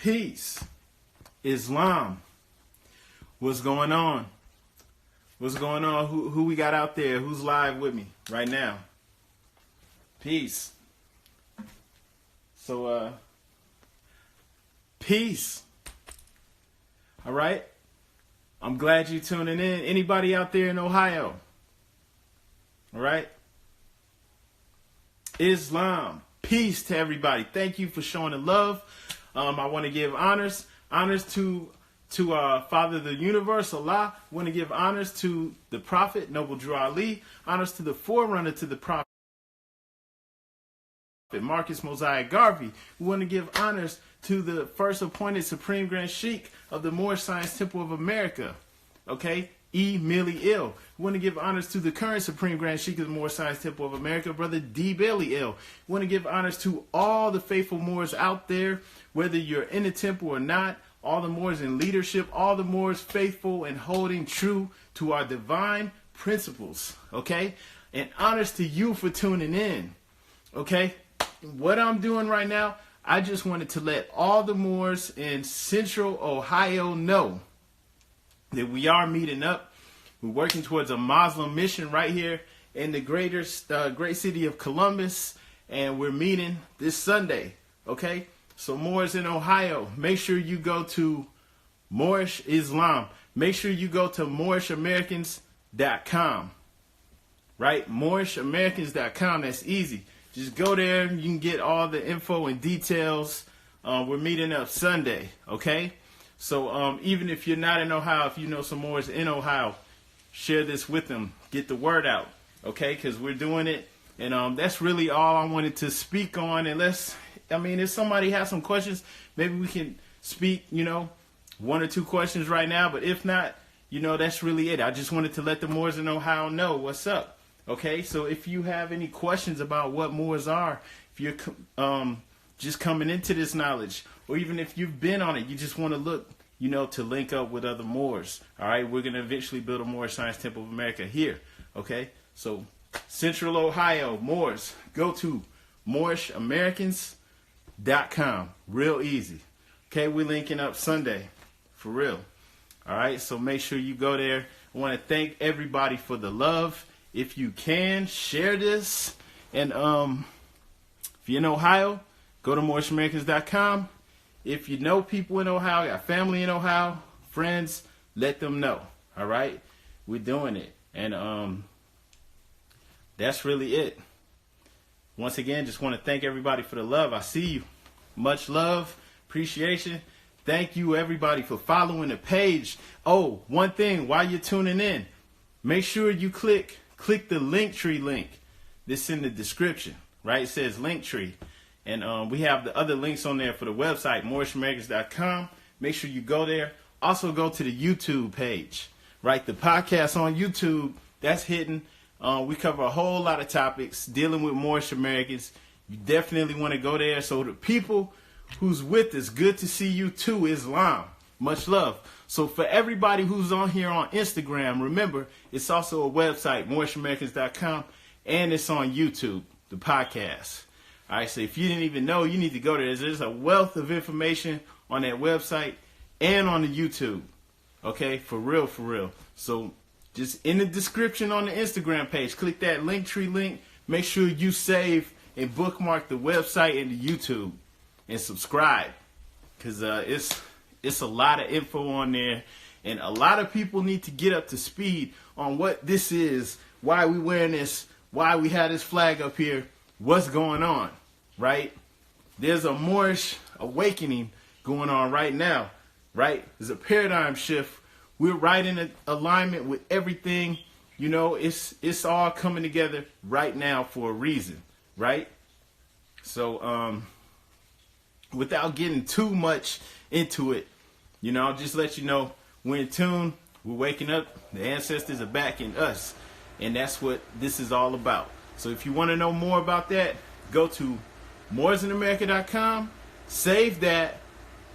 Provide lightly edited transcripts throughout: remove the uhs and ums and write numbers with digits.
Peace. Islam. What's going on? What's going on? Who we got out there? Who's live with me right now? Peace. So, peace. All right. I'm glad you're tuning in. Anybody out there in Ohio? All right. Islam. Peace to everybody. Thank you for showing the love. I want to give honors to Father of the Universe, Allah. I want to give honors to the Prophet, Noble Drew Ali. Honors to the forerunner to the Prophet, Marcus Mosiah Garvey. We want to give honors to the first appointed Supreme Grand Sheikh of the Moorish Science Temple of America, okay, E. Millie Ill. We want to give honors to the current Supreme Grand Sheikh of the Moorish Science Temple of America, Brother D. Bailey Ill. We want to give honors to all the faithful Moors out there, whether you're in the temple or not, all the Moors in leadership, all the Moors faithful and holding true to our divine principles, okay? And honors to you for tuning in, okay? What I'm doing right now, I just wanted to let all the Moors in Central Ohio know that we are meeting up. We're working towards a Muslim mission right here in the great city of Columbus, and we're meeting this Sunday, okay? So Moors in Ohio, make sure you go to Moorish Islam. Make sure you go to MoorishAmericans.com, right? MoorishAmericans.com, that's easy. Just go there, you can get all the info and details. We're meeting up Sunday, okay? So even if you're not in Ohio, if you know some Moors in Ohio, share this with them. Get the word out, okay? Because we're doing it. And that's really all I wanted to speak on. Unless, if somebody has some questions, maybe we can speak, one or two questions right now. But if not, that's really it. I just wanted to let the Moors in Ohio know what's up. Okay, so if you have any questions about what Moors are, if you're just coming into this knowledge, or even if you've been on it, you just want to look, to link up with other Moors. All right, we're going to eventually build a Moorish Science Temple of America here. Okay, so Central Ohio, Moors, go to MoorishAmericans.com. Real easy. Okay, we're linking up Sunday, for real. All right, so make sure you go there. I want to thank everybody for the love. If you can, share this. And if you're in Ohio, go to MoorishAmericans.com. If you know people in Ohio, got family in Ohio, friends, let them know. All right? We're doing it. And that's really it. Once again, just want to thank everybody for the love. I see you. Much love. Appreciation. Thank you, everybody, for following the page. Oh, one thing while you're tuning in, make sure you click the Linktree link. This in the description, right? It says Linktree. And we have the other links on there for the website, MoorishAmericans.com. Make sure you go there. Also go to the YouTube page, right? The podcast on YouTube, that's hidden. We cover a whole lot of topics dealing with Moorish Americans. You definitely want to go there. So the people who's with us, good to see you too, Islam. Much love. So for everybody who's on here on Instagram, remember, it's also a website, MoorishAmericans.com, and it's on YouTube, the podcast. All right, so if you didn't even know, you need to go there. There's a wealth of information on that website and on the YouTube. Okay, for real, for real. So just in the description on the Instagram page, click that Linktree link. Make sure you save and bookmark the website and the YouTube and subscribe, because it's a lot of info on there, and a lot of people need to get up to speed on what this is, why we wearing this, why we have this flag up here, what's going on, right? There's a Moorish awakening going on right now, right? There's a paradigm shift. We're right in alignment with everything. It's all coming together right now for a reason, right? So, without getting too much into it, I'll just let you know we're in tune, we're waking up, the ancestors are backing us, and that's what this is all about. So if you want to know more about that, go to MoorsInAmerica.com, save that,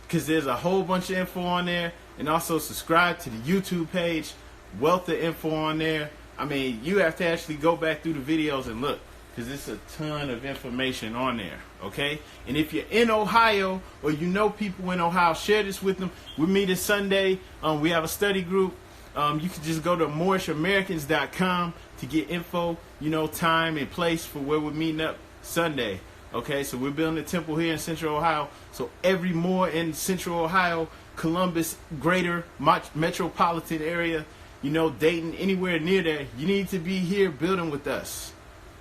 because there's a whole bunch of info on there, and also subscribe to the YouTube page, wealth of info on there. You have to actually go back through the videos and look. because it's a ton of information on there, okay? And if you're in Ohio or you know people in Ohio, share this with them. We meet this Sunday. We have a study group. You can just go to moorishamericans.com to get info, time and place for where we're meeting up Sunday. Okay, so we're building a temple here in Central Ohio. So every Moor in Central Ohio, Columbus, greater metropolitan area, Dayton, anywhere near there, you need to be here building with us.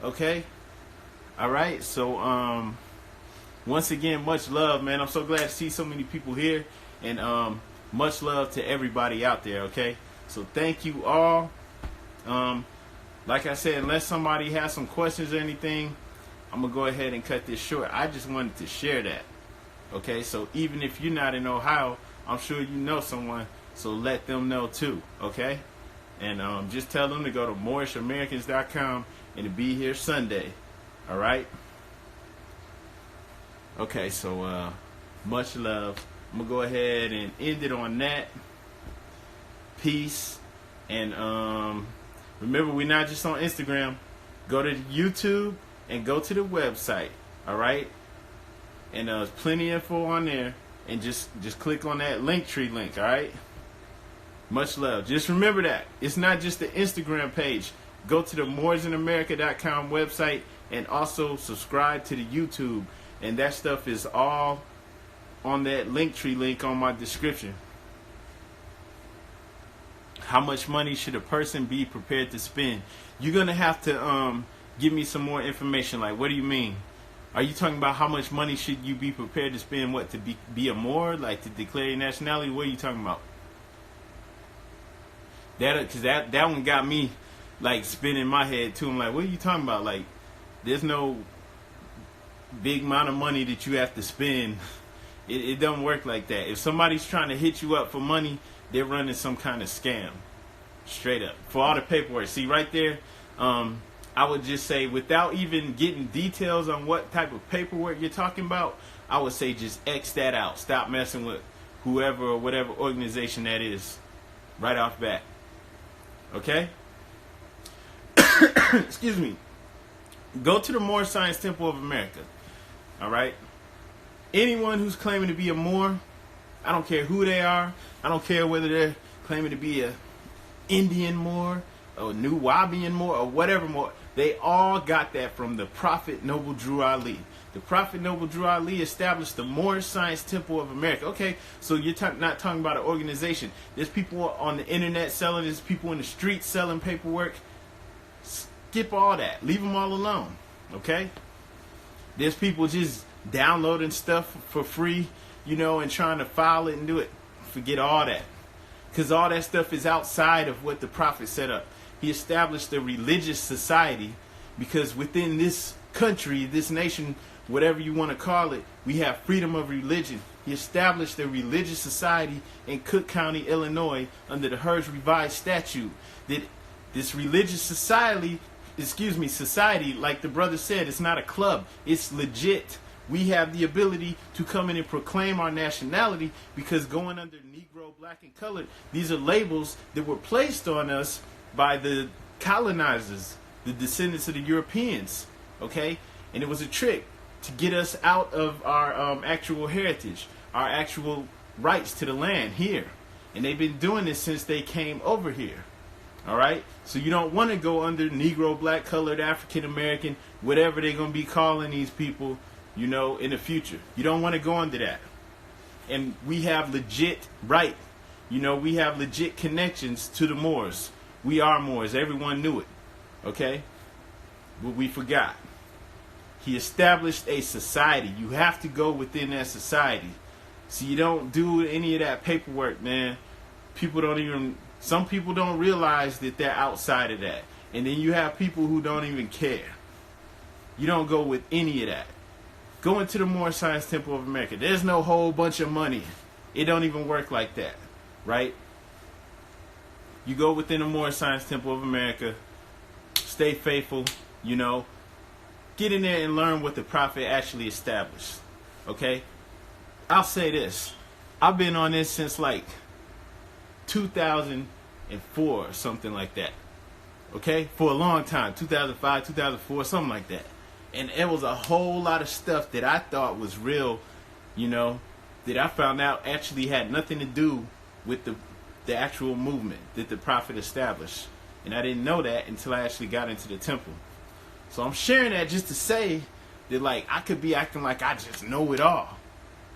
Okay? All right, so once again, much love, man. I'm so glad to see so many people here, and much love to everybody out there, okay? So thank you all. Like I said, unless somebody has some questions or anything, I'm going to go ahead and cut this short. I just wanted to share that. Okay, so even if you're not in Ohio, I'm sure you know someone, so let them know too, okay? And just tell them to go to moorishamericans.com and to be here Sunday, all right? Okay, so much love. I'm going to go ahead and end it on that. Peace. And remember, we're not just on Instagram. Go to YouTube and go to the website, all right? And there's plenty of info on there, and just click on that Linktree link, all right? Much love. Just remember that it's not just the Instagram page. Go to the moorishamericans.com website and also subscribe to the YouTube, and that stuff is all on that Linktree link on my description. How much money should a person be prepared to spend? You're gonna have to give me some more information. Like, what do you mean? Are you talking about how much money should you be prepared to spend? What, to be a Moor, like to declare your nationality? What are you talking about? Because that one got me like spinning my head too. I'm like, what are you talking about? Like, there's no big amount of money that you have to spend. It doesn't work like that. If somebody's trying to hit you up for money, they're running some kind of scam. Straight up. For all the paperwork. See right there, I would just say, without even getting details on what type of paperwork you're talking about, I would say just X that out. Stop messing with whoever or whatever organization that is right off bat. Okay? Excuse me. Go to the Moorish Science Temple of America. Alright? Anyone who's claiming to be a Moor, I don't care who they are. I don't care whether they're claiming to be a Indian Moor, or New Wabian Moor, or whatever Moor. They all got that from the Prophet Noble Drew Ali. The Prophet Noble Drew Ali established the Moorish Science Temple of America. Okay, so you're not talking about an organization. There's people on the internet selling. There's people in the streets selling paperwork. Skip all that. Leave them all alone. Okay? There's people just downloading stuff for free, and trying to file it and do it. Forget all that. Because all that stuff is outside of what the Prophet set up. He established a religious society because within this country, this nation, whatever you want to call it, we have freedom of religion. He established a religious society in Cook County, Illinois, under the Hers Revised Statute. That this religious society, like the brother said, it's not a club. It's legit. We have the ability to come in and proclaim our nationality because going under Negro, Black, and Colored, these are labels that were placed on us by the colonizers, the descendants of the Europeans, okay? And it was a trick to get us out of our actual heritage, our actual rights to the land here. And they've been doing this since they came over here, all right? So you don't want to go under Negro, Black, Colored, African American, whatever they're going to be calling these people, in the future. You don't want to go under that. And we have legit right. We have legit connections to the Moors. We are Moors. Everyone knew it. Okay? But we forgot. He established a society. You have to go within that society. So you don't do any of that paperwork, man. Some people don't realize that they're outside of that. And then you have people who don't even care. You don't go with any of that. Go into the Moorish Science Temple of America. There's no whole bunch of money. It don't even work like that, right? You go within the Moorish Science Temple of America. Stay faithful, Get in there and learn what the Prophet actually established, okay? I'll say this. I've been on this since like 2004 or something like that, okay, for a long time, 2005, 2004, something like that. And it was a whole lot of stuff that I thought was real, you know, that I found out actually had nothing to do with the actual movement that the prophet established. And I didn't know that until I actually got into the temple. So I'm sharing that just to say that, like, I could be acting like I just know it all,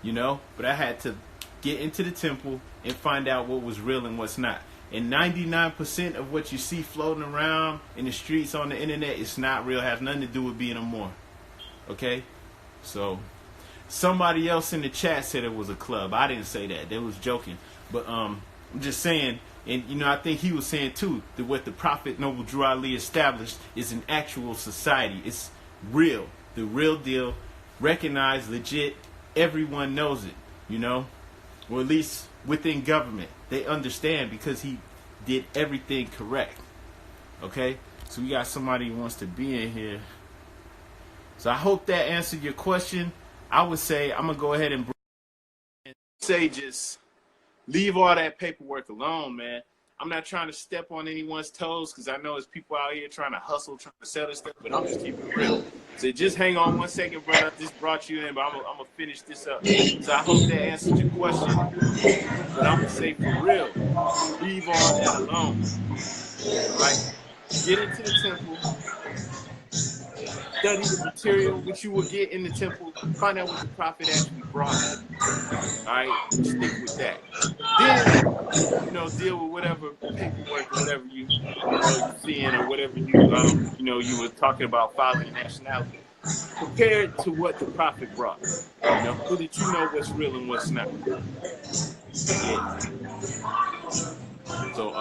you know, but I had to get into the temple and find out what was real and what's not. And 99% of what you see floating around in the streets on the internet is not real, has nothing to do with being a Moor. Okay? So, somebody else in the chat said it was a club. I didn't say that. They was joking. But I'm just saying, and you know, I think he was saying too, that what the Prophet Noble Drew Ali established is an actual society. It's real. The real deal. Recognized, legit. Everyone knows it, you know? Or at least within government. They understand because he did everything correct. Okay? So we got somebody who wants to be in here. So I hope that answered your question. I would say I'm going to go ahead and say just leave all that paperwork alone, man. I'm not trying to step on anyone's toes because I know there's people out here trying to hustle, trying to sell this stuff, but I'm just keeping it real. So just hang on 1 second, brother. I just brought you in, but I'm going to finish this up. So I hope that answered your question. But I'm going to say for real, leave all that alone. All right? Get into the temple. Study the material which you will get in the temple. Find out what the prophet actually brought. All right? Stick with that. Then, you know, deal with whatever paperwork or whatever you seeing or whatever you were talking about following nationality. Compare it to what the prophet brought. You know, so that you know what's real and what's not. Yeah. So,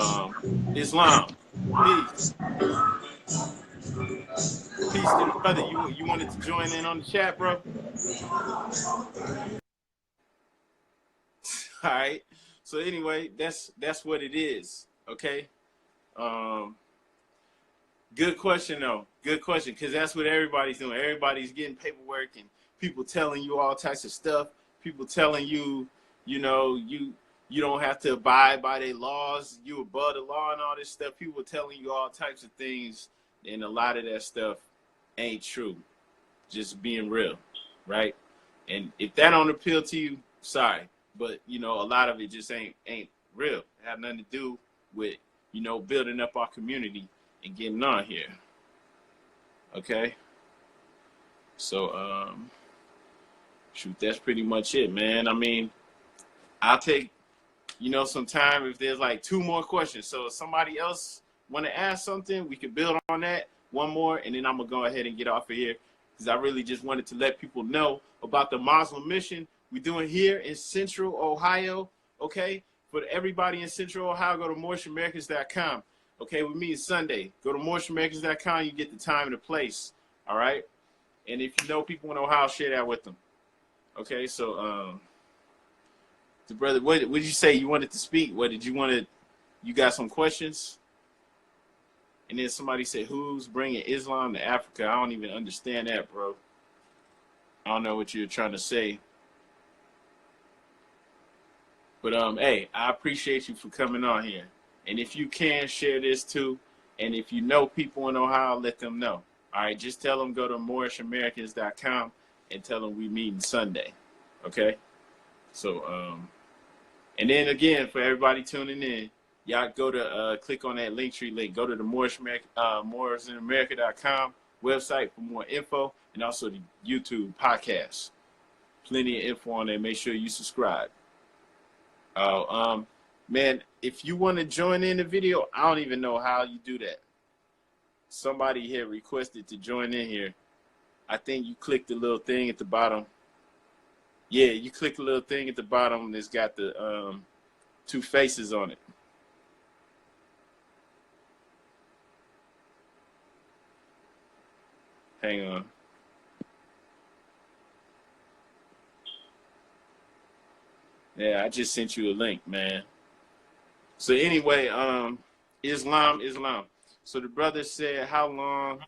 Islam, peace. Peace to the brother. You wanted to join in on the chat, bro? All right. So anyway, that's what it is. Okay. Good question though. Good question, because that's what everybody's doing. Everybody's getting paperwork and people telling you all types of stuff. People telling you, you know, you don't have to abide by their laws. You above the law and all this stuff. People telling you all types of things, and a lot of that stuff ain't true. Just being real, right? And if that don't appeal to you, sorry. But, you know, a lot of it just ain't real. It have nothing to do with, you know, building up our community and getting on here. Okay? So, shoot, that's pretty much it, man. I mean, I'll take, you know, some time if there's like 2 more questions. So if somebody else want to ask something, we can build on that. 1 more, and then I'm going to go ahead and get off of here because I really just wanted to let people know about the Muslim mission we're doing here in Central Ohio, okay? For everybody in Central Ohio, go to moorishamericans.com, okay? We meet Sunday. Go to moorishamericans.com. You get the time and the place, all right? And if you know people in Ohio, share that with them, okay? So, the brother, what did you say you wanted to speak? What did you want to, you got some questions? And then somebody said, who's bringing Islam to Africa? I don't even understand that, bro. I don't know what you're trying to say. But, hey, I appreciate you for coming on here. And if you can, share this too. And if you know people in Ohio, let them know. All right, just tell them go to moorishamericans.com and tell them we meeting Sunday. Okay? So, and then again, for everybody tuning in, y'all go to click on that Linktree link. Go to the moorishamerican.com website for more info, and also the YouTube podcast. Plenty of info on there. Make sure you subscribe. Man, if you want to join in the video, I don't even know how you do that. Somebody here requested to join in here. I think you click the little thing at the bottom. Yeah, you click the little thing at the bottom that's got the 2 faces on it. Hang on. Yeah, I just sent you a link, man. So anyway, Islam. So the brother said, how long,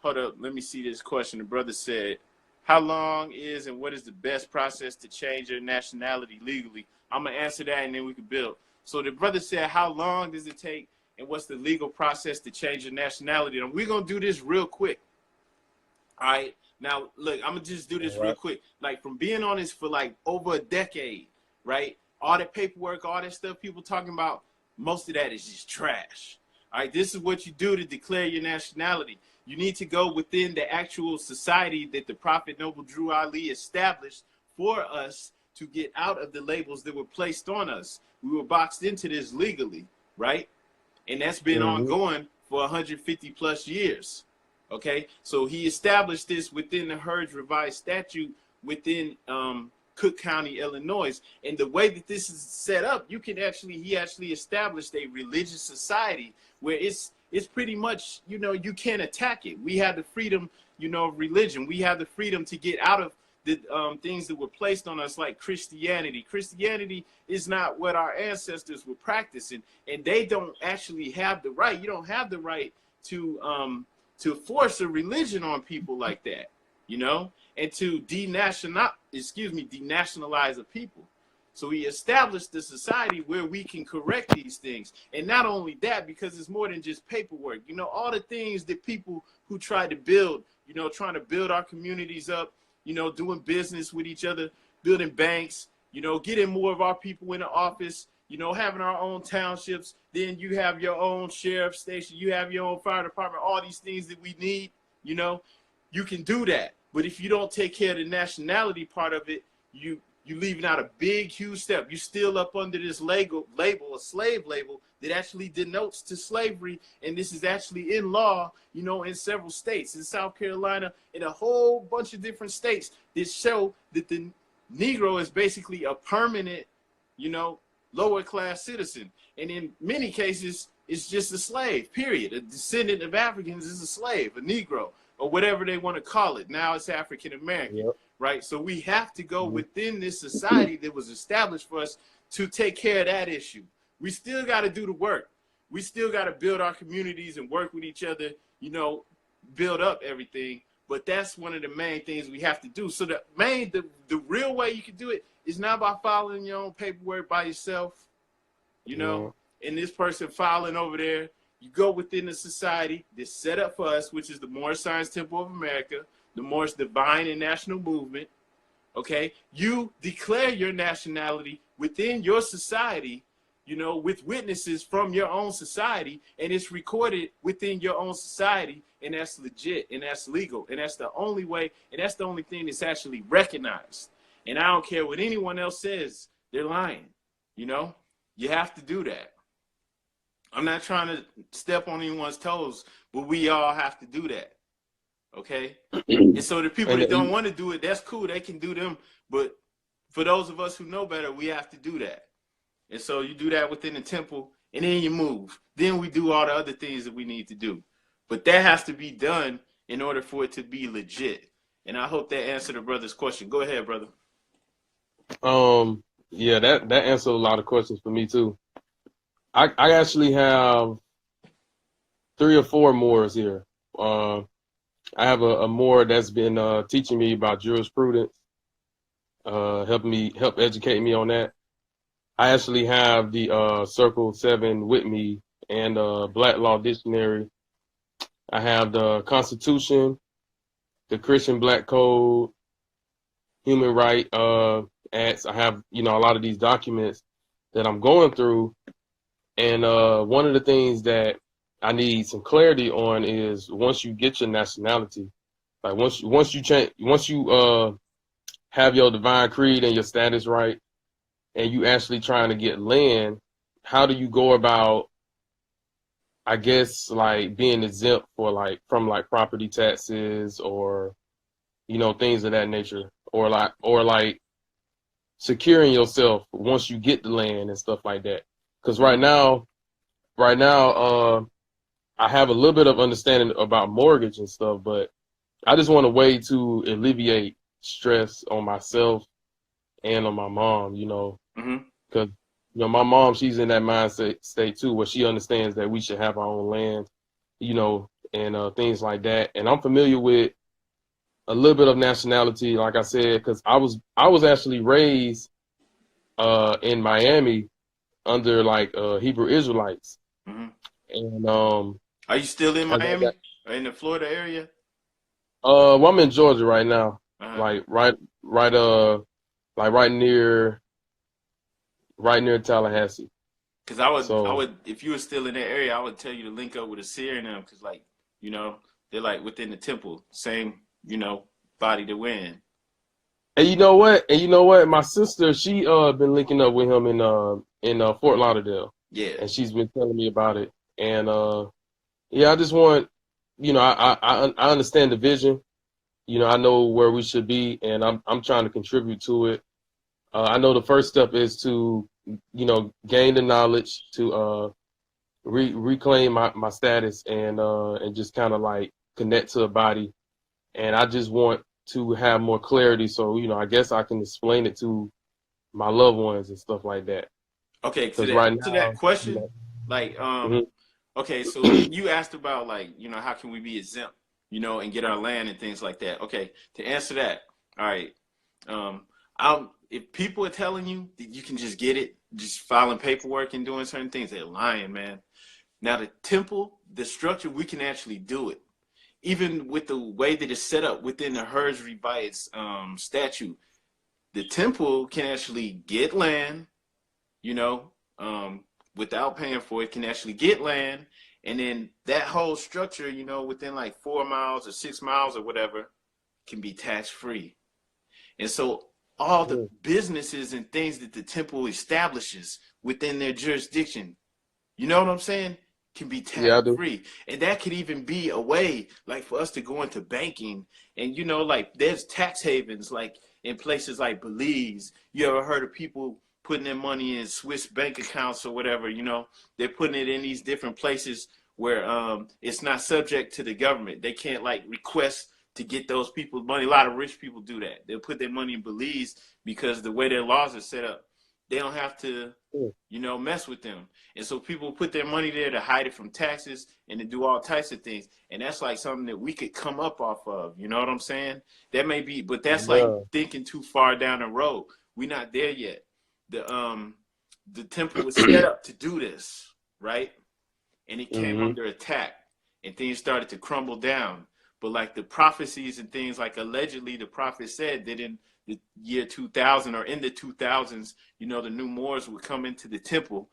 hold up, let me see this question. The brother said, how long is and what is the best process to change your nationality legally? I'm going to answer that and then we can build. So the brother said, how long does it take and what's the legal process to change your nationality. And we're going to do this real quick. All right. Now, look, I'm going to just do this real quick. Like, from being on this for like over a decade, right? All that paperwork, all that stuff people talking about, most of that is just trash. All right. This is what you do to declare your nationality. You need to go within the actual society that the Prophet Noble Drew Ali established for us to get out of the labels that were placed on us. We were boxed into this legally, right? And that's been ongoing for 150 plus years. Okay, so he established this within the Herge Revised Statute within Cook County, Illinois. And the way that this is set up, he actually established a religious society where it's pretty much, you know, you can't attack it. We have the freedom, you know, of religion. We have the freedom to get out of the things that were placed on us, like Christianity. Christianity is not what our ancestors were practicing, and they don't actually have the right. You don't have the right to force a religion on people like that, you know, and to denationalize a people. So he established the society where we can correct these things. And not only that, because it's more than just paperwork, you know, all the things that people who try to build, you know, trying to build our communities up, you know, doing business with each other, building banks, you know, getting more of our people in the office, you know, having our own townships. Then you have your own sheriff station, you have your own fire department, all these things that we need, you know, you can do that. But if you don't take care of the nationality part of it, you're leaving out a big, huge step. You're still up under this label, a slave label that actually denotes to slavery. And this is actually in law, you know, in several states, in South Carolina, in a whole bunch of different states that show that the Negro is basically a permanent, you know, lower class citizen. And in many cases, it's just a slave, period. A descendant of Africans is a slave, a Negro, or whatever they want to call it. Now it's African American, right? So we have to go within this society that was established for us to take care of that issue. We still got to do the work. We still got to build our communities and work with each other, you know, build up everything. But that's one of the main things we have to do. So the real way you can do it is not by following your own paperwork by yourself, you know, and this person filing over there. You go within the society that's set up for us, which is the Moorish Science Temple of America, the Moorish Divine and National Movement, okay? You declare your nationality within your society, you know, with witnesses from your own society, and it's recorded within your own society, and that's legit, and that's legal, and that's the only way, and that's the only thing that's actually recognized. And I don't care what anyone else says, they're lying, you know? You have to do that. I'm not trying to step on anyone's toes, but we all have to do that, okay? And so the people that don't want to do it, that's cool. They can do them. But for those of us who know better, we have to do that. And so you do that within the temple, and then you move. Then we do all the other things that we need to do. But that has to be done in order for it to be legit. And I hope that answered the brother's question. Go ahead, brother. Yeah, that answered a lot of questions for me too. I actually have 3 or 4 Moors here. I have a Moor that's been teaching me about jurisprudence, help educate me on that. I actually have the Circle 7 with me and Black Law Dictionary. I have the Constitution, the Christian Black Code, Human Right Acts. I have, you know, a lot of these documents that I'm going through. And one of the things that I need some clarity on is once you get your nationality, like once you have your divine creed and your status right, and you actually trying to get land, how do you go about, I guess, like being exempt from property taxes or, you know, things of that nature, or like securing yourself once you get the land and stuff like that? Because right now, I have a little bit of understanding about mortgage and stuff, but I just want a way to alleviate stress on myself and on my mom, you know, because, you know, my mom, she's in that mindset state too, where she understands that we should have our own land, you know, and things like that. And I'm familiar with a little bit of nationality, like I said, because I was actually raised in Miami under like Hebrew Israelites. And Are you still in as I got Miami or in the Florida area? well, I'm in Georgia right now, Uh-huh. like right like right near Tallahassee. Because I So would, if you were still in that area, I would tell you to link up with a seer and them, because like, you know, they're like within the temple, same, body to win. and you know what? And you know what? My sister, she been linking up with him in Fort Lauderdale, Yeah. and she's been telling me about it. And yeah, I just want, I understand the vision. I know where we should be, and I'm trying to contribute to it. I know the first step is to, gain the knowledge to reclaim my status and just kind of like connect to a body. And I just want to have more clarity, so I guess I can explain it to my loved ones and stuff like that. Okay, Because right to that now, question, like, mhm, okay, so you asked about like, how can we be exempt, and get our land and things like that. Okay, to answer that, all right, if people are telling you that you can just get it, just filing paperwork and doing certain things, they're lying, man. Now the temple, the structure, we can actually do it. Even with the way that it's set up within the herdsry by its statute, the temple can actually get land, you know, without paying for it, can actually get land. And then that whole structure, within like 4 miles or 6 miles or whatever, can be tax free. And so all the mhm. businesses and things that the temple establishes within their jurisdiction, you know what I'm saying, can be tax Yeah, I do. free. And that could even be a way like for us to go into banking. And like there's tax havens like in places like Belize. You ever heard of people putting their money in Swiss bank accounts or whatever? They're putting it in these different places where it's not subject to the government. They can't like request to get those people's money. A lot of rich people do that. They'll put their money in Belize because the way their laws are set up, they don't have to, Mm. mess with them. And so people put their money there to hide it from taxes and to do all types of things. And that's like something that we could come up off of. You know what I'm saying? That may be, but that's like Yeah. thinking too far down the road. We're not there yet. The temple was set up to do this, right? And it came Hmm. under attack and things started to crumble down. But like the prophecies and things, like allegedly the prophet said that in the year 2000 or in the 2000s, the new Moors would come into the temple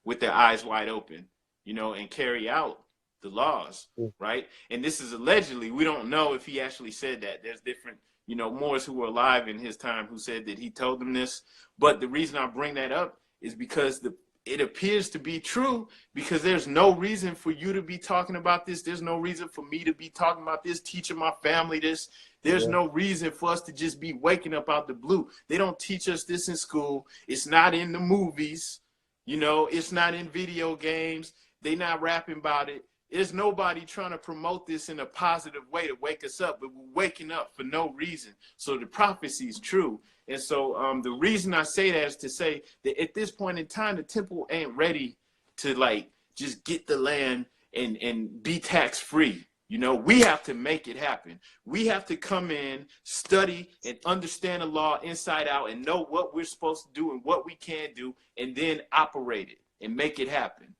with their eyes wide open, and carry out the laws, right? And this is allegedly, we don't know if he actually said that. There's different, Moors who were alive in his time who said that he told them this. But the reason I bring that up is because it appears to be true, because there's no reason for you to be talking about this. There's no reason for me to be talking about this, teaching my family this. There's Yeah. no reason for us to just be waking up out the blue. They don't teach us this in school. It's not in the movies. It's not in video games. They're not rapping about it. There's nobody trying to promote this in a positive way to wake us up, but we're waking up for no reason. So the prophecy is true. And so the reason I say that is to say that at this point in time, the temple ain't ready to like just get the land and be tax free. We have to make it happen. We have to come in, study, and understand the law inside out and know what we're supposed to do and what we can do, and then operate it and make it happen.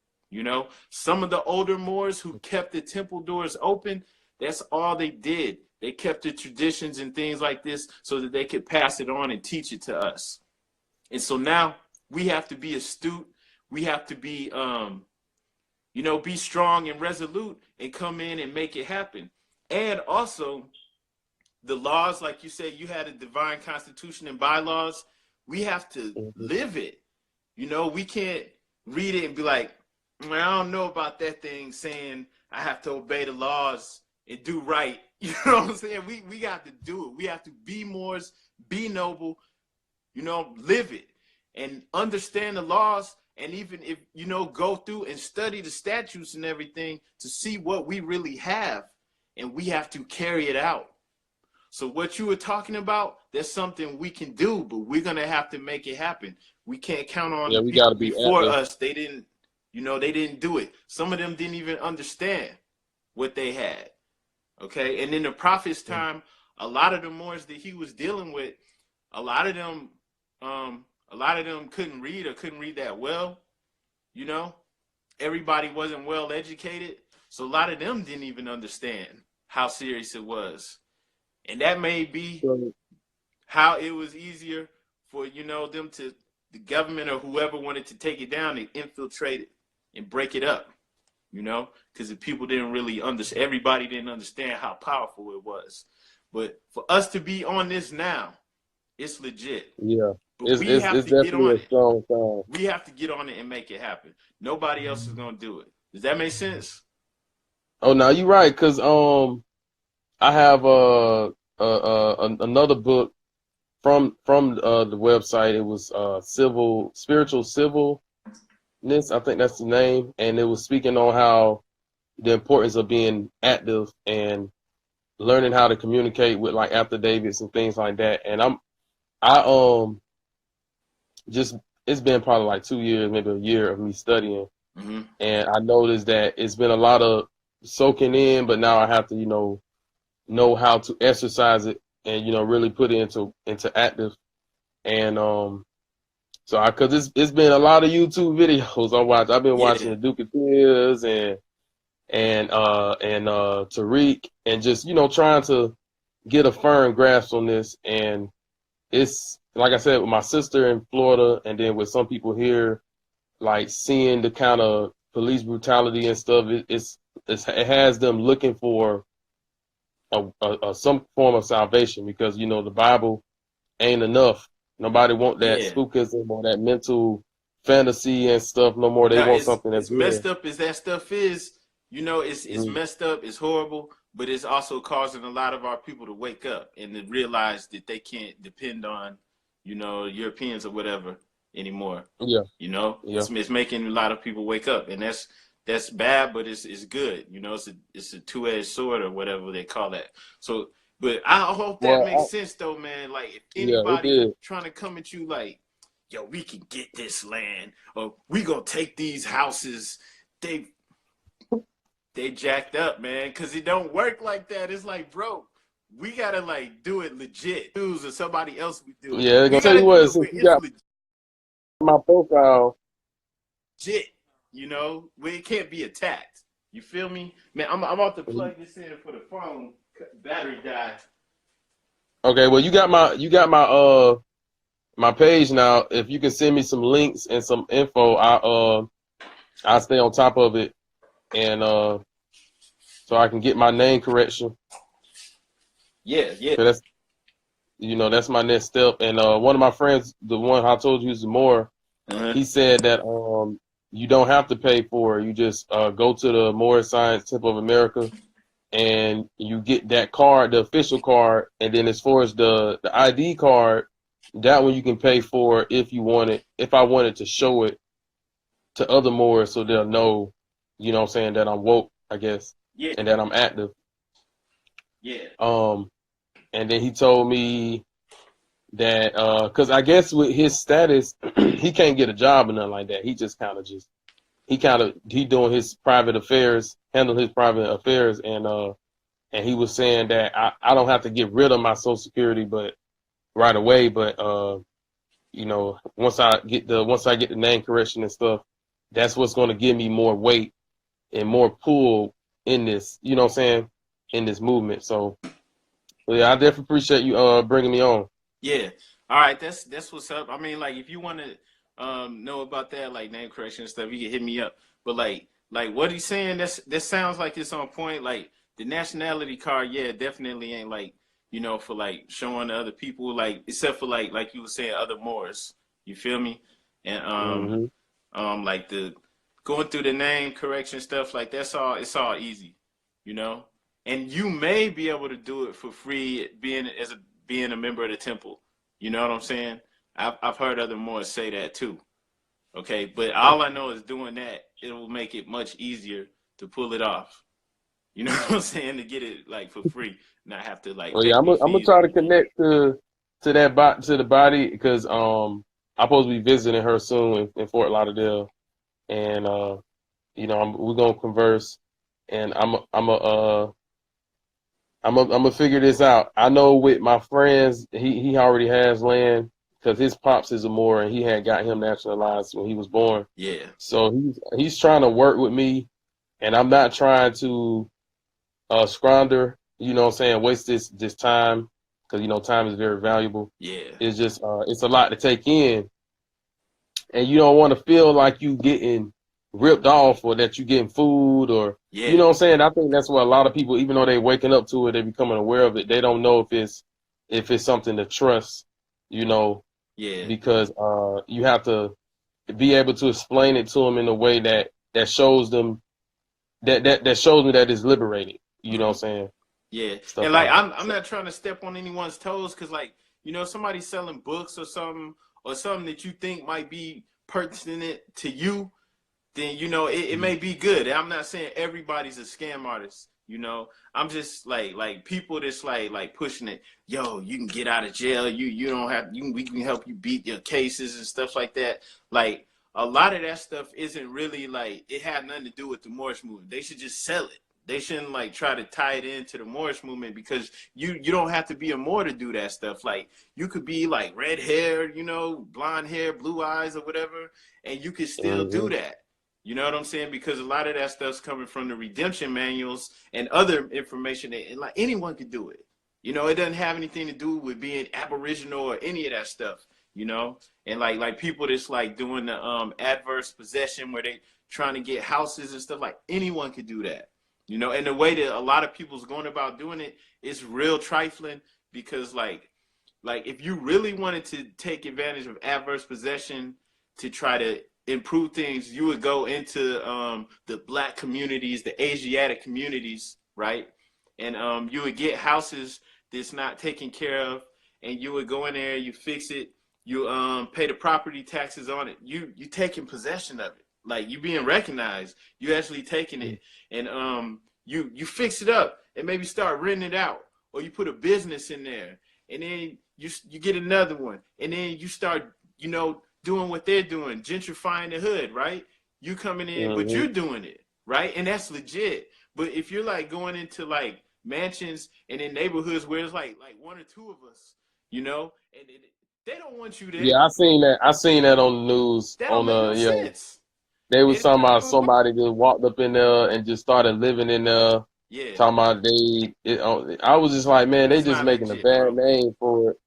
Some of the older Moors who kept the temple doors open, that's all they did. They kept the traditions and things like this so that they could pass it on and teach it to us. And so now we have to be astute. We have to be strong and resolute and come in and make it happen. And also, the laws, like you said, you had a divine constitution and bylaws. We have to Hmm. live it. We can't read it and be like, I don't know about that thing saying I have to obey the laws and do right. You know what I'm saying? We got to do it. We have to be Moors, be noble, live it and understand the laws. And even if, go through and study the statutes and everything to see what we really have, and we have to carry it out. So what you were talking about, there's something we can do, but we're going to have to make it happen. We can't count on Yeah, the we got people to be before active. us. They didn't, they didn't do it. Some of them didn't even understand what they had. Okay. And in the prophet's time, a lot of the Moors that he was dealing with, a lot of them, a lot of them couldn't read or couldn't read that well, you know, everybody wasn't well educated, so a lot of them didn't even understand how serious it was, and that may be how it was easier for them to the government or whoever wanted to take it down and infiltrate it and break it up, because the people didn't really understand. Everybody didn't understand how powerful it was. But for us to be on this now, it's legit. Yeah, But we have it's to get on definitely a it. strong sign. We have to get on it and make it happen. Nobody else is gonna do it. Does that make sense? Oh, no, you're right. Cause I have another book from the website. It was spiritual civilness. I think that's the name, and it was speaking on how the importance of being active and learning how to communicate with like affidavits and things like that. And I just it's been probably like 2 years, maybe a year of me studying, and I noticed that it's been a lot of soaking in, but now I have to know how to exercise it and really put it into active. And so because it's been a lot of YouTube videos I watch. I've been watching the Duke of Tears and Tariq, and just trying to get a firm grasp on this. And it's like I said, with my sister in Florida, and then with some people here, like seeing the kind of police brutality and stuff, it has them looking for some form of salvation, because the Bible ain't enough. Nobody want that spookism or that mental fantasy and stuff no more. They want something that's messed up as that stuff is. It's messed up. It's horrible, but it's also causing a lot of our people to wake up and to realize that they can't depend on, Europeans or whatever anymore. Yeah. It's making a lot of people wake up, and that's bad, but it's good. It's a two-edged sword or whatever they call that. So, but I hope that makes sense though, man. Like if anybody trying to come at you like, yo, we can get this land, or we gonna take these houses, they jacked up, man, because it don't work like that. It's like, bro, we gotta like do it legit. Use or somebody else we do it. Yeah, gonna tell you what, since you got my profile, legit, where it can't be attacked. You feel me, man? I'm about to plug this in for the phone. Battery died. Okay, well you got my page now. If you can send me some links and some info, I'll stay on top of it, and so I can get my name correction. Yeah. So that's my next step. And one of my friends, the one I told you is more, he said that you don't have to pay for it. You just go to the Moorish Science Temple of America, and you get that card, the official card. And then as far as the ID card, that one you can pay for if you want it. If I wanted to show it to other Moors, so they'll know, what I'm saying, that I'm woke, I guess, and that I'm active. Yeah. And then he told me that because I guess with his status, he can't get a job or nothing like that. He just he doing his private affairs, handle his private affairs, and he was saying that I don't have to get rid of my Social Security, but right away, but once I get the name correction and stuff, that's what's going to give me more weight and more pull in this, what I'm saying, in this movement. So yeah, I definitely appreciate you bringing me on. Yeah. All right, that's what's up. I mean, like if you want to know about that, like name correction and stuff, you can hit me up. But like what he's saying, that sounds like it's on point. Like the nationality card, yeah, definitely ain't like, for like showing to other people, like except for like you were saying, other Moors. You feel me? And like the going through the name correction stuff, like it's all easy, And you may be able to do it for free, being a member of the temple. You know what I'm saying? I've heard other Moors say that too. Okay, but all I know is doing that, it will make it much easier to pull it off. You know what I'm saying? To get it like for free, not have to like. Well, yeah, I'm gonna try to connect to the body, because I'm supposed to be visiting her soon in Fort Lauderdale, and we're gonna converse, and I'm gonna figure this out. I know with my friends, he already has land because his pops is a Moor and he had got him nationalized when he was born. Yeah. So he's trying to work with me, and I'm not trying to squander, you know what I'm saying, waste this time, because, you know, time is very valuable. Yeah. It's just it's a lot to take in, and you don't want to feel like you getting ripped off or that you getting food or, you know Yeah. what I'm saying. I think that's what a lot of people, even though they waking up to it, they becoming aware of it. They don't know if it's something to trust, you know, Yeah. because you have to be able to explain it to them in a way that shows them that shows me that it's liberating. You know what I'm saying? Yeah. Stuff And like like that. I'm not trying to step on anyone's toes, because like, you know, somebody selling books or something that you think might be pertinent to you, then you know it may be good. I'm not saying everybody's a scam artist. You know, I'm just like people that's like pushing it. Yo, you can get out of jail. You don't have. We can help you beat your cases and stuff like that. Like a lot of that stuff isn't really like it had nothing to do with the Moorish movement. They should just sell it. They shouldn't like try to tie it into the Moorish movement, because you don't have to be a Moor to do that stuff. Like you could be like red hair, you know, blonde hair, blue eyes, or whatever, and you could still do Mm-hmm. that. You know what I'm saying? Because a lot of that stuff's coming from the redemption manuals and other information, and like anyone could do it. You know, it doesn't have anything to do with being Aboriginal or any of that stuff. You know, and like people that's like doing the adverse possession where they trying to get houses and stuff. Like anyone could do that. You know, and the way that a lot of people's going about doing it is real trifling, because like if you really wanted to take advantage of adverse possession to try to improve things, you would go into the black communities, the Asiatic communities, right? And you would get houses that's not taken care of, and you would go in there, you fix it, you pay the property taxes on it, you taking possession of it, like you being recognized, you actually taking it, and you fix it up and maybe start renting it out, or you put a business in there, and then you get another one, and then you start, you know, doing what they're doing, gentrifying the hood, right? You coming in, but Mm-hmm. you're doing it, right? And that's legit. But if you're like going into like mansions and in neighborhoods where it's like one or two of us, you know, and they don't want you Yeah, there. I seen that. I seen that on the news. That don't On make no yeah, sense. they was It's talking not about gonna work. somebody just walked up in there and just started living in there. Yeah, Talking about I was just like, man, they it's just not making a legit, bad bro. name for it.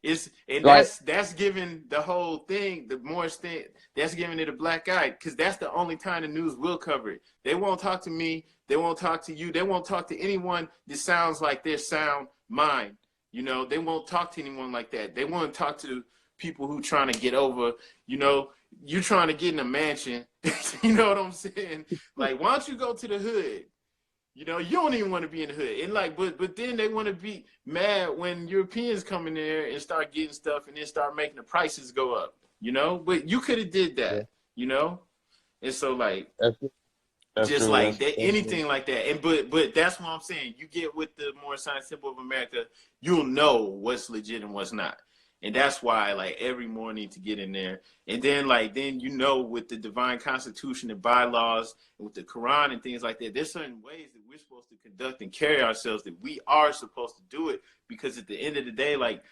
It's and Like, that's giving the whole thing, the Morris thing, that's giving it a black eye, because that's the only time the news will cover it. They won't talk to me. They won't talk to you. They won't talk to anyone that sounds like their sound mind. You know, they won't talk to anyone like that. They won't talk to people who trying to get over. You know, you trying to get in a mansion. You know what I'm saying? Like, why don't you go to the hood? You know, you don't even want to be in the hood. And like, but then they want to be mad when Europeans come in there and start getting stuff and then start making the prices go up, you know? But you could have did yeah, that, you know? And so like that's that's just true. like that, That's true. anything like that. And but that's what I'm saying. You get with the Moorish Temple of America, you'll know what's legit and what's not. And that's why like every morning to get in there. And then then you know, with the divine constitution and bylaws and with the Quran and things like that, there's certain ways that we're supposed to conduct and carry ourselves, that we are supposed to do it, because at the end of the day, like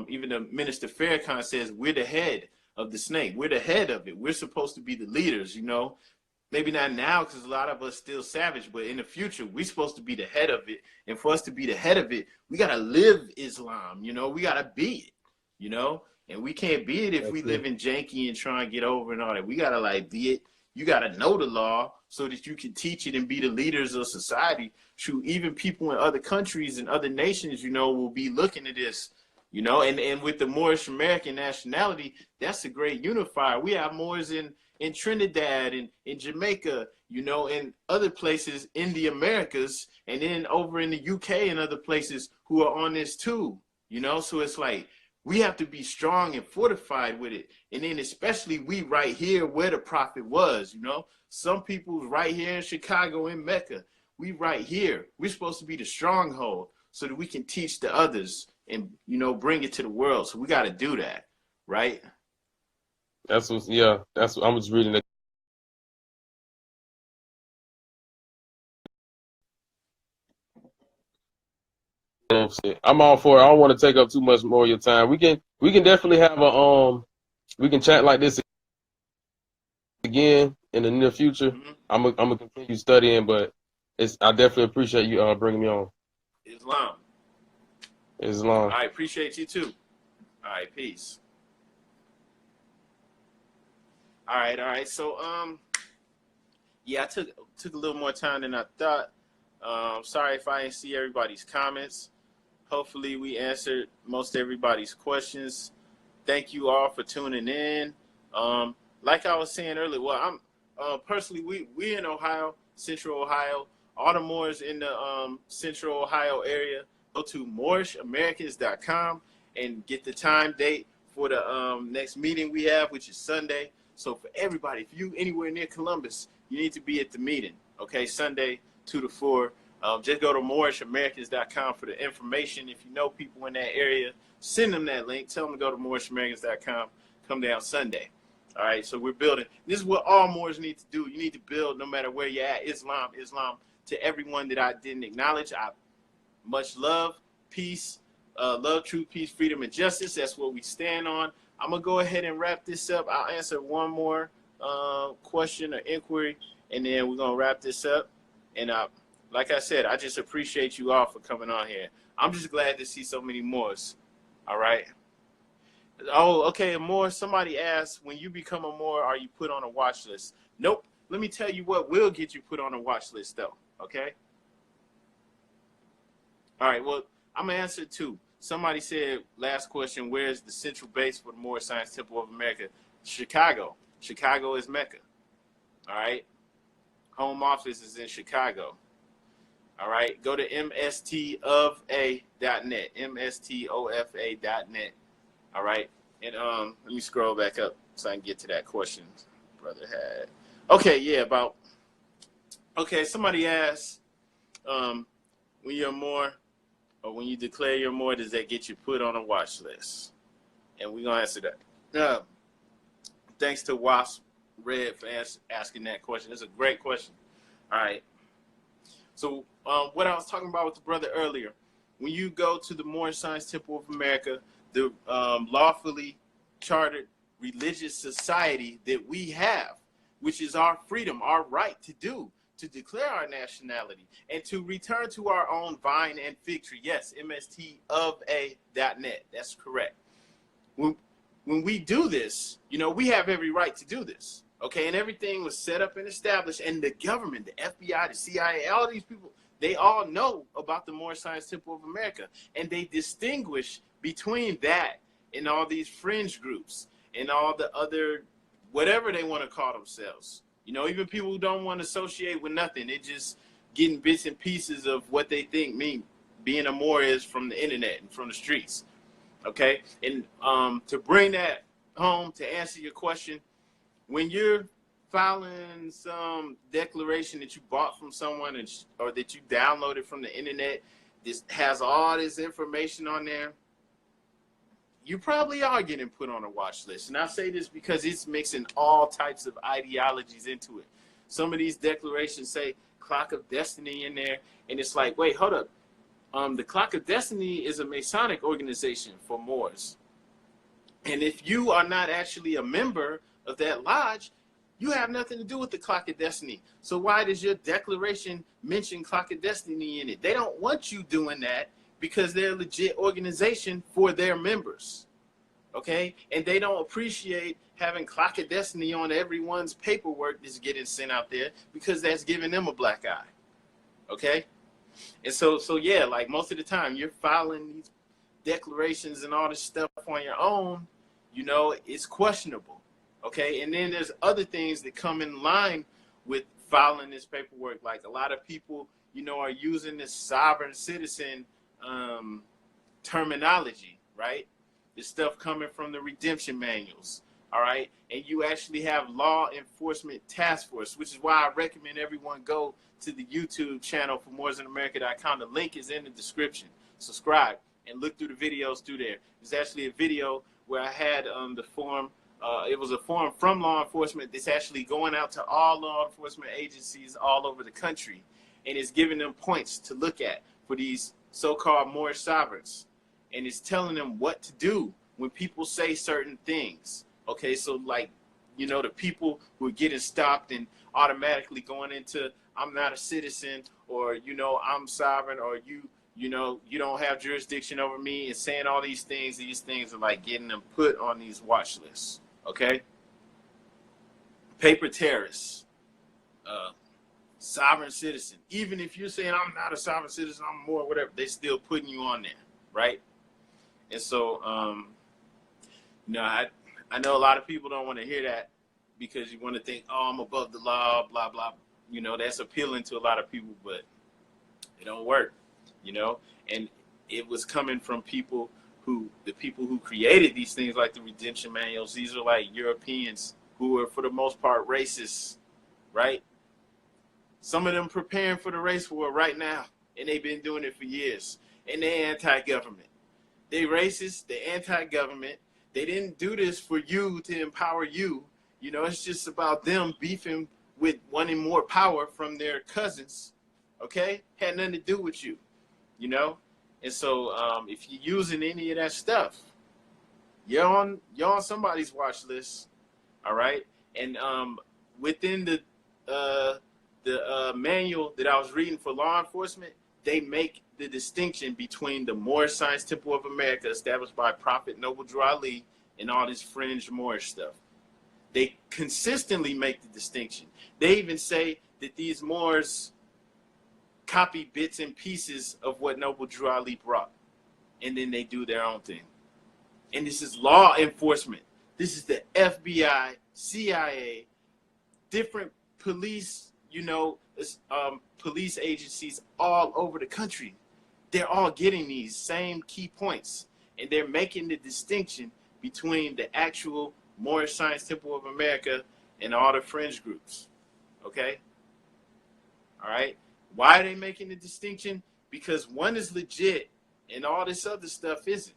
even the Minister Farrakhan says, we're the head of the snake. We're the head of it. We're supposed to be the leaders, you know. Maybe not now, because a lot of us still savage, but in the future we're supposed to be the head of it. And for us to be the head of it, we got to live Islam, you know. We got to be it, you know. And we can't be it if That's we true. live in janky and try and get over and all that. We got to like be it. You got to know the law so that you can teach it and be the leaders of society. Shoot, even people in other countries and other nations, you know, will be looking at this, you know. And with the Moorish American nationality, that's a great unifier. We have Moors in Trinidad and in Jamaica, you know, and other places in the Americas, and then over in the UK and other places who are on this too, you know. So it's like we have to be strong and fortified with it. And then especially we right here where the prophet was, you know. Some people's right here in Chicago, in Mecca. We right here. We're supposed to be the stronghold so that we can teach the others and, you know, bring it to the world. So we got to do that, right? That's what. Yeah, that's what I'm just reading. I'm all for it. I don't want to take up too much more of your time. We can definitely have a we can chat like this again in the near future. Mm-hmm. I'm gonna continue studying, but I definitely appreciate you bringing me on. Islam. Islam. I appreciate you too. All right, peace. All right. So yeah, I took a little more time than I thought. Sorry if I didn't see everybody's comments. Hopefully we answered most everybody's questions. Thank you all for tuning in. Like I was saying earlier, well, I'm personally we in Ohio, Central Ohio. All the Moors in the Central Ohio area, go to moorishamericans.com and get the time date for the next meeting we have, which is Sunday. So for everybody, if you anywhere near Columbus, you need to be at the meeting. Okay, Sunday 2 to 4. Just go to moorishamericans.com for the information. If you know people in that area, send them that link. Tell them to go to moorishamericans.com. Come down Sunday. All right, so we're building. This is what all Moors need to do. You need to build no matter where you're at. Islam. To everyone that I didn't acknowledge, much love, peace, love, truth, peace, freedom, and justice. That's what we stand on. I'm going to go ahead and wrap this up. I'll answer one more question or inquiry, and then we're going to wrap this up. And like I said, I just appreciate you all for coming on here. I'm just glad to see so many Moors. All right. Oh, okay. More. Somebody asked, when you become a Moor, are you put on a watch list? Nope. Let me tell you what will get you put on a watch list, though. Okay. All right. Well, I'm gonna answer two. Somebody said, last question, where is the central base for the Moorish Science Temple of America? Chicago. Chicago is Mecca. All right. Home office is in Chicago. All right. Go to mstofa.net. mstofa.net. All right. And let me scroll back up so I can get to that question brother had. Okay, yeah, somebody asked, when you're Moor, or when you declare you're Moor, does that get you put on a watch list? And we're going to answer that. Thanks to Wasp Red for asking that question. It's a great question. All right. So what I was talking about with the brother earlier, when you go to the Moorish Science Temple of America, the lawfully chartered religious society that we have, which is our freedom, our right to declare our nationality and to return to our own vine and fig tree. Yes, mstofa.net. That's correct. When we do this, we have every right to do this. Okay, and everything was set up and established, and the government, the FBI, the CIA, all these people, they all know about the Moorish Science Temple of America, and they distinguish between that and all these fringe groups and all the other, whatever they want to call themselves. Even people who don't want to associate with nothing, they're just getting bits and pieces of what they think being a Moor is from the internet and from the streets. Okay, and to bring that home, to answer your question, when you're filing some declaration that you bought from someone or that you downloaded from the internet, this has all this information on there, you probably are getting put on a watch list. And I say this because it's mixing all types of ideologies into it. Some of these declarations say Clock of Destiny in there, and it's like, wait, hold up. The Clock of Destiny is a Masonic organization for Moors. And if you are not actually a member of that lodge, you have nothing to do with the Clock of Destiny. So why does your declaration mention Clock of Destiny in it? They don't want you doing that because they're a legit organization for their members. Okay? And they don't appreciate having Clock of Destiny on everyone's paperwork that's getting sent out there because that's giving them a black eye. Okay? And so yeah, like most of the time you're filing these declarations and all this stuff on your own, it's questionable. Okay, and then there's other things that come in line with filing this paperwork. Like a lot of people, are using this sovereign citizen terminology, right? This stuff coming from the redemption manuals, all right? And you actually have law enforcement task force, which is why I recommend everyone go to the YouTube channel for mooresinamerica.com. The link is in the description. Subscribe and look through the videos through there. There's actually a video where I had the form. It was a form from law enforcement that's actually going out to all law enforcement agencies all over the country, and it's giving them points to look at for these so-called Moorish sovereigns, and it's telling them what to do when people say certain things. Okay, so like, the people who are getting stopped and automatically going into I'm not a citizen, or I'm sovereign, or you don't have jurisdiction over me, and saying all these things. These things are like getting them put on these watch lists. Okay, paper terrorists, sovereign citizen. Even if you're saying I'm not a sovereign citizen, I'm more whatever, they still putting you on there, right? And so, I know a lot of people don't want to hear that because you want to think, oh, I'm above the law, blah blah. That's appealing to a lot of people, but it don't work. And it was coming from the people who created these things, like the redemption manuals. These are like Europeans who are for the most part racist, right? Some of them preparing for the race war right now, and they've been doing it for years. And they're anti-government. They racist, they're anti-government. They didn't do this for you to empower you. It's just about them beefing with wanting more power from their cousins. Okay? Had nothing to do with you. And so if you're using any of that stuff, you're on somebody's watch list. All right? And within the manual that I was reading for law enforcement, they make the distinction between the Moorish Science Temple of America, established by Prophet Noble Drew Ali, and all this fringe Moorish stuff. They consistently make the distinction. They even say that these Moors copy bits and pieces of what Noble Drew Ali brought, and then they do their own thing. And this is law enforcement. This is the FBI, CIA, different police, police agencies all over the country. They're all getting these same key points, and they're making the distinction between the actual Moorish Science Temple of America and all the fringe groups. Okay? All right? Why are they making the distinction? Because one is legit and all this other stuff isn't.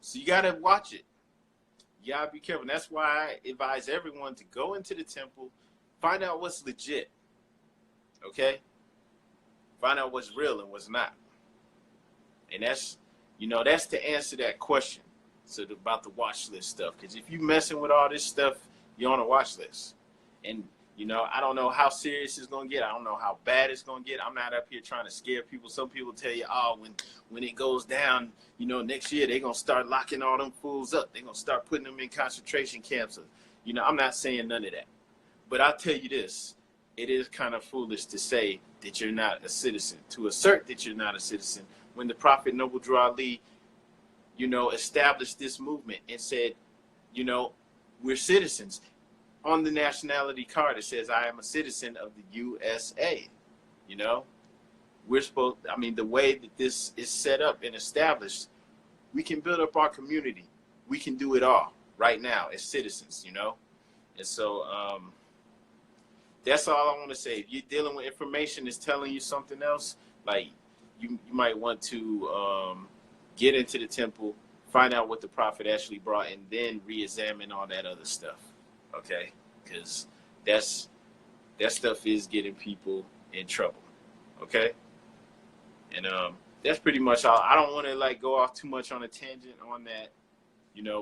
So you got to watch it. You got to be careful. And that's why I advise everyone to go into the temple, find out what's legit. Okay? Find out what's real and what's not. And that's to answer that question. So about the watch list stuff. Because if you messing with all this stuff, you're on a watch list. And, I don't know how serious it's going to get. I don't know how bad it's going to get. I'm not up here trying to scare people. Some people tell you, oh, when it goes down, next year, they're going to start locking all them fools up. They're going to start putting them in concentration camps. I'm not saying none of that. But I'll tell you this. It is kind of foolish to say that you're not a citizen, to assert that you're not a citizen, when the Prophet Noble Drew Ali, established this movement and said, we're citizens. On the nationality card, it says, I am a citizen of the USA. We're supposed, the way that this is set up and established, we can build up our community. We can do it all right now as citizens, And so that's all I want to say. If you're dealing with information that's telling you something else, like you might want to get into the temple, find out what the prophet actually brought, and then re-examine all that other stuff. Okay? Because that stuff is getting people in trouble. Okay? And that's pretty much all. I don't want to go off too much on a tangent on that,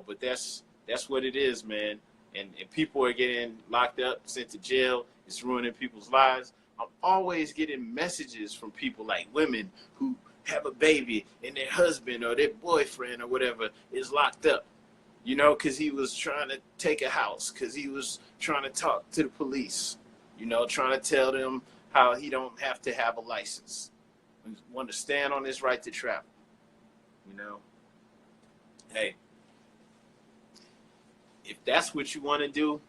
but that's what it is, man. And people are getting locked up, sent to jail. It's ruining people's lives. I'm always getting messages from people, like women who have a baby and their husband or their boyfriend or whatever is locked up, because he was trying to take a house, because he was trying to talk to the police, trying to tell them how he don't have to have a license. We want to stand on his right to travel, Hey, if that's what you want to do,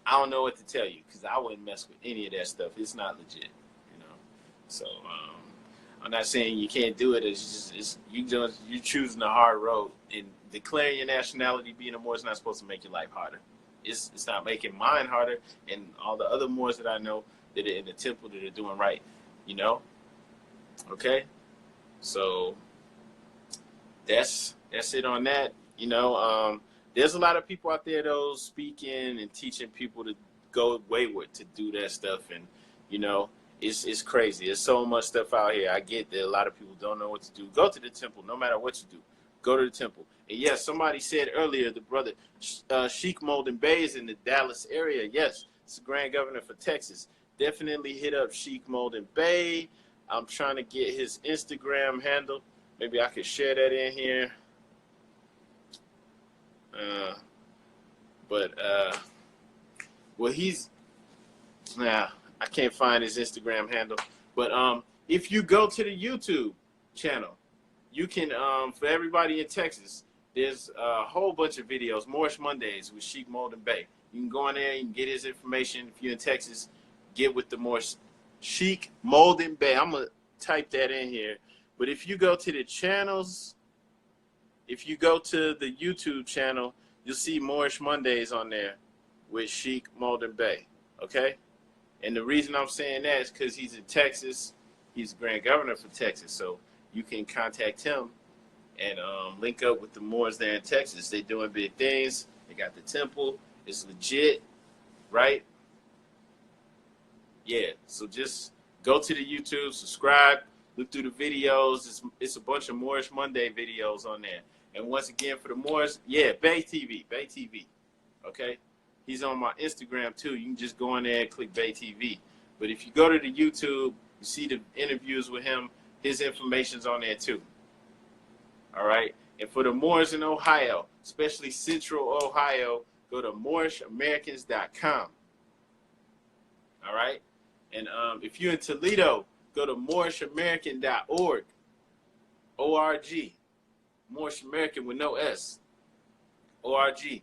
I don't know what to tell you, because I wouldn't mess with any of that stuff. It's not legit, So I'm not saying you can't do it. It's you're choosing the hard road, and declaring your nationality, being a Moor, is not supposed to make your life harder. It's not making mine harder, and all the other Moors that I know that are in the temple that are doing right, Okay, so that's it on that. There's a lot of people out there, though, speaking and teaching people to go wayward, to do that stuff, and It's crazy. There's so much stuff out here. I get that a lot of people don't know what to do. Go to the temple, no matter what you do. Go to the temple. And yes, somebody said earlier, the brother Sheik Molden Bay is in the Dallas area. Yes, it's the Grand Governor for Texas. Definitely hit up Sheik Molden Bay. I'm trying to get his Instagram handle. Maybe I could share that in here. But well, he's I can't find his Instagram handle. But if you go to the YouTube channel, you can for everybody in Texas, there's a whole bunch of videos. Moorish Mondays with Sheik Molden Bay. You can go in there, you can get his information. If you're in Texas, get with the Moorish Sheik Molden Bay. I'm gonna type that in here. But if you go to the channels, if you go to the YouTube channel, you'll see Moorish Mondays on there with Sheik Molden Bay. Okay? And the reason I'm saying that is because he's in Texas. He's Grand Governor for Texas. So you can contact him and link up with the Moors there in Texas. They're doing big things. They got the temple. It's legit, right? Yeah. So just go to the YouTube, subscribe, look through the videos. It's a bunch of Moorish Monday videos on there. And once again, for the Moors, yeah, Bay TV. Okay? He's on my Instagram too. You can just go in there and click Bay TV. But if you go to the YouTube, you see the interviews with him, his information's on there too. All right? And for the Moors in Ohio, especially Central Ohio, go to moorishamericans.com. All right? And if you're in Toledo, go to moorishamerican.org. O-R-G. Moorish American with no S. O-R-G.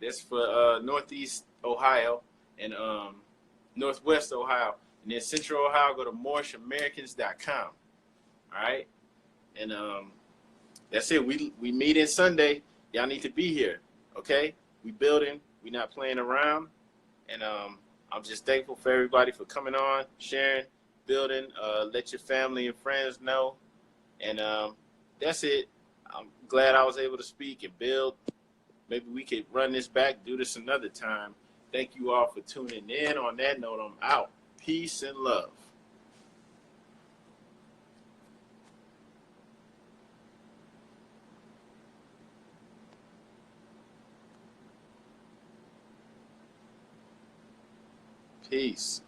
That's for Northeast Ohio and Northwest Ohio. And then Central Ohio, go to moorishamericans.com. All right? And that's it. We meet in Sunday. Y'all need to be here. Okay? We building. We not playing around. And I'm just thankful for everybody for coming on, sharing, building. Let your family and friends know. And that's it. I'm glad I was able to speak and build. Maybe we could run this back, do this another time. Thank you all for tuning in. On that note, I'm out. Peace and love. Peace.